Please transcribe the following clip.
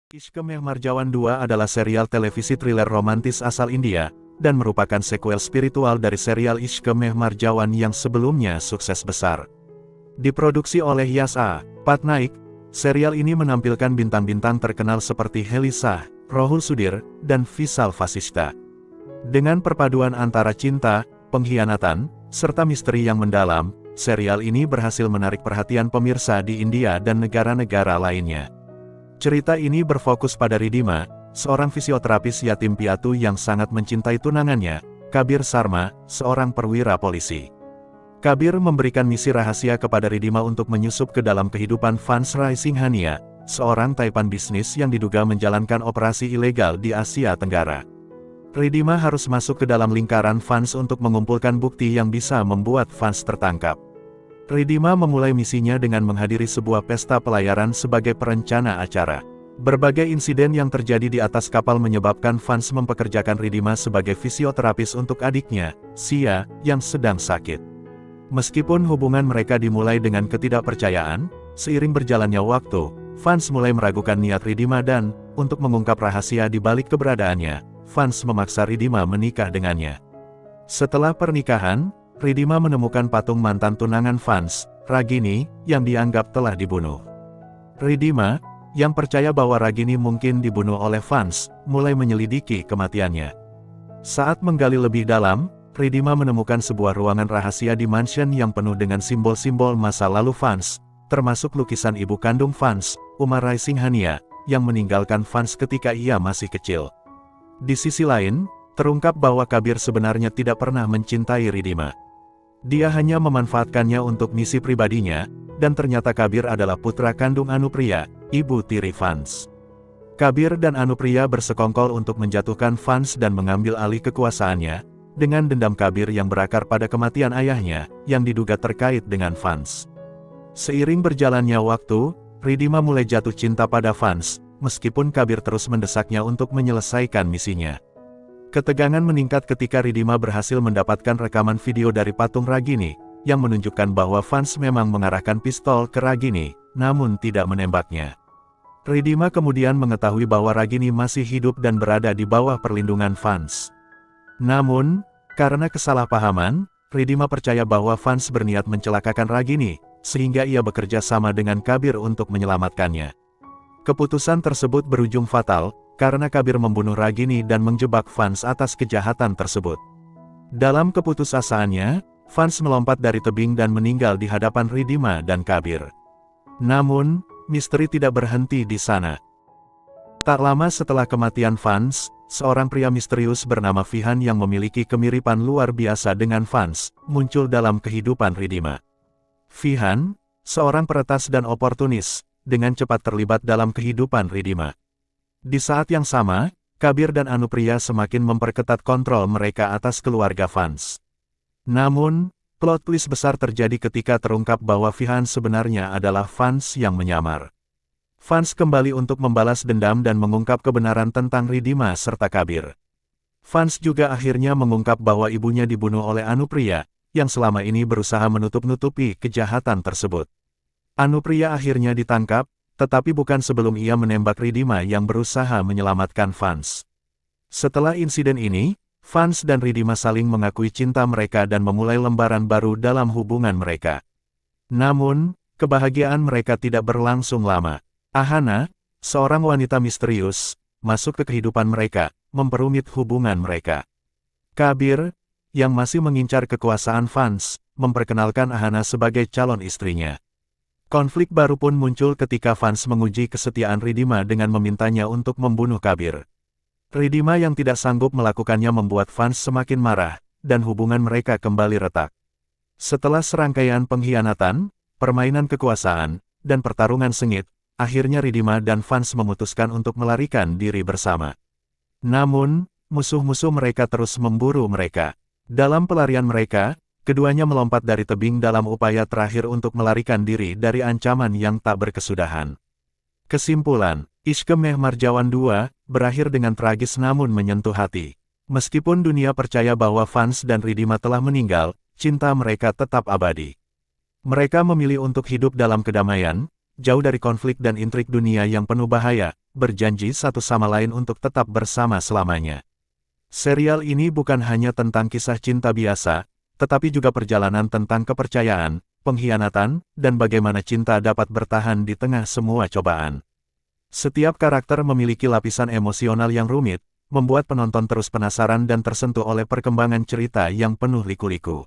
Ishq Mein Marjawan 2 adalah serial televisi thriller romantis asal India, dan merupakan sequel spiritual dari serial Ishq Mein Marjawan yang sebelumnya sukses besar. Diproduksi oleh Yash A. Patnaik, serial ini menampilkan bintang-bintang terkenal seperti Heli Shah, Rohul Sudhir, dan Vishal Vasistha. Dengan perpaduan antara cinta, pengkhianatan, serta misteri yang mendalam, serial ini berhasil menarik perhatian pemirsa di India dan negara-negara lainnya. Cerita ini berfokus pada Ridhima, seorang fisioterapis yatim piatu yang sangat mencintai tunangannya, Kabir Sharma, seorang perwira polisi. Kabir memberikan misi rahasia kepada Ridhima untuk menyusup ke dalam kehidupan Vans Rai Singhania, seorang taipan bisnis yang diduga menjalankan operasi ilegal di Asia Tenggara. Ridhima harus masuk ke dalam lingkaran Vans untuk mengumpulkan bukti yang bisa membuat Vans tertangkap. Ridhima memulai misinya dengan menghadiri sebuah pesta pelayaran sebagai perencana acara. Berbagai insiden yang terjadi di atas kapal menyebabkan Vans mempekerjakan Ridhima sebagai fisioterapis untuk adiknya, Sia, yang sedang sakit. Meskipun hubungan mereka dimulai dengan ketidakpercayaan, seiring berjalannya waktu, Vans mulai meragukan niat Ridhima dan, untuk mengungkap rahasia di balik keberadaannya, Vans memaksa Ridhima menikah dengannya. Setelah pernikahan, Ridhima menemukan patung mantan tunangan Vans, Ragini, yang dianggap telah dibunuh. Ridhima, yang percaya bahwa Ragini mungkin dibunuh oleh Vans, mulai menyelidiki kematiannya. Saat menggali lebih dalam, Ridhima menemukan sebuah ruangan rahasia di mansion yang penuh dengan simbol-simbol masa lalu Vans, termasuk lukisan ibu kandung Vans, Uma Rai Singhania, yang meninggalkan Vans ketika ia masih kecil. Di sisi lain, terungkap bahwa Kabir sebenarnya tidak pernah mencintai Ridhima. Dia hanya memanfaatkannya untuk misi pribadinya, dan ternyata Kabir adalah putra kandung Anupriya, ibu tiri Vans. Kabir dan Anupriya bersekongkol untuk menjatuhkan Vans dan mengambil alih kekuasaannya, dengan dendam Kabir yang berakar pada kematian ayahnya, yang diduga terkait dengan Vans. Seiring berjalannya waktu, Ridhima mulai jatuh cinta pada Vans, meskipun Kabir terus mendesaknya untuk menyelesaikan misinya. Ketegangan meningkat ketika Ridhima berhasil mendapatkan rekaman video dari patung Ragini, yang menunjukkan bahwa Vans memang mengarahkan pistol ke Ragini, namun tidak menembaknya. Ridhima kemudian mengetahui bahwa Ragini masih hidup dan berada di bawah perlindungan Vans. Namun, karena kesalahpahaman, Ridhima percaya bahwa Vans berniat mencelakakan Ragini, sehingga ia bekerja sama dengan Kabir untuk menyelamatkannya. Keputusan tersebut berujung fatal, karena Kabir membunuh Ragini dan menjebak Vans atas kejahatan tersebut. Dalam keputusasaannya, Vans melompat dari tebing dan meninggal di hadapan Ridhima dan Kabir. Namun, misteri tidak berhenti di sana. Tak lama setelah kematian Vans, seorang pria misterius bernama Vihan yang memiliki kemiripan luar biasa dengan Vans, muncul dalam kehidupan Ridhima. Vihan, seorang peretas dan oportunis, dengan cepat terlibat dalam kehidupan Ridhima. Di saat yang sama, Kabir dan Anupriya semakin memperketat kontrol mereka atas keluarga Vans. Namun, plot twist besar terjadi ketika terungkap bahwa Vihan sebenarnya adalah Vans yang menyamar. Vans kembali untuk membalas dendam dan mengungkap kebenaran tentang Ridhima serta Kabir. Vans juga akhirnya mengungkap bahwa ibunya dibunuh oleh Anupriya, yang selama ini berusaha menutup-nutupi kejahatan tersebut. Anupriya akhirnya ditangkap, tetapi bukan sebelum ia menembak Ridhima yang berusaha menyelamatkan Vans. Setelah insiden ini, Vans dan Ridhima saling mengakui cinta mereka dan memulai lembaran baru dalam hubungan mereka. Namun, kebahagiaan mereka tidak berlangsung lama. Ahana, seorang wanita misterius, masuk ke kehidupan mereka, memperumit hubungan mereka. Kabir, yang masih mengincar kekuasaan Vans, memperkenalkan Ahana sebagai calon istrinya. Konflik baru pun muncul ketika Vans menguji kesetiaan Ridhima dengan memintanya untuk membunuh Kabir. Ridhima yang tidak sanggup melakukannya membuat Vans semakin marah, dan hubungan mereka kembali retak. Setelah serangkaian pengkhianatan, permainan kekuasaan, dan pertarungan sengit, akhirnya Ridhima dan Vans memutuskan untuk melarikan diri bersama. Namun, musuh-musuh mereka terus memburu mereka. Dalam pelarian mereka, keduanya melompat dari tebing dalam upaya terakhir untuk melarikan diri dari ancaman yang tak berkesudahan. Kesimpulan, Ishq Mein Marjawan 2, berakhir dengan tragis namun menyentuh hati. Meskipun dunia percaya bahwa Vans dan Ridhima telah meninggal, cinta mereka tetap abadi. Mereka memilih untuk hidup dalam kedamaian, jauh dari konflik dan intrik dunia yang penuh bahaya, berjanji satu sama lain untuk tetap bersama selamanya. Serial ini bukan hanya tentang kisah cinta biasa, tetapi juga perjalanan tentang kepercayaan, pengkhianatan, dan bagaimana cinta dapat bertahan di tengah semua cobaan. Setiap karakter memiliki lapisan emosional yang rumit, membuat penonton terus penasaran dan tersentuh oleh perkembangan cerita yang penuh liku-liku.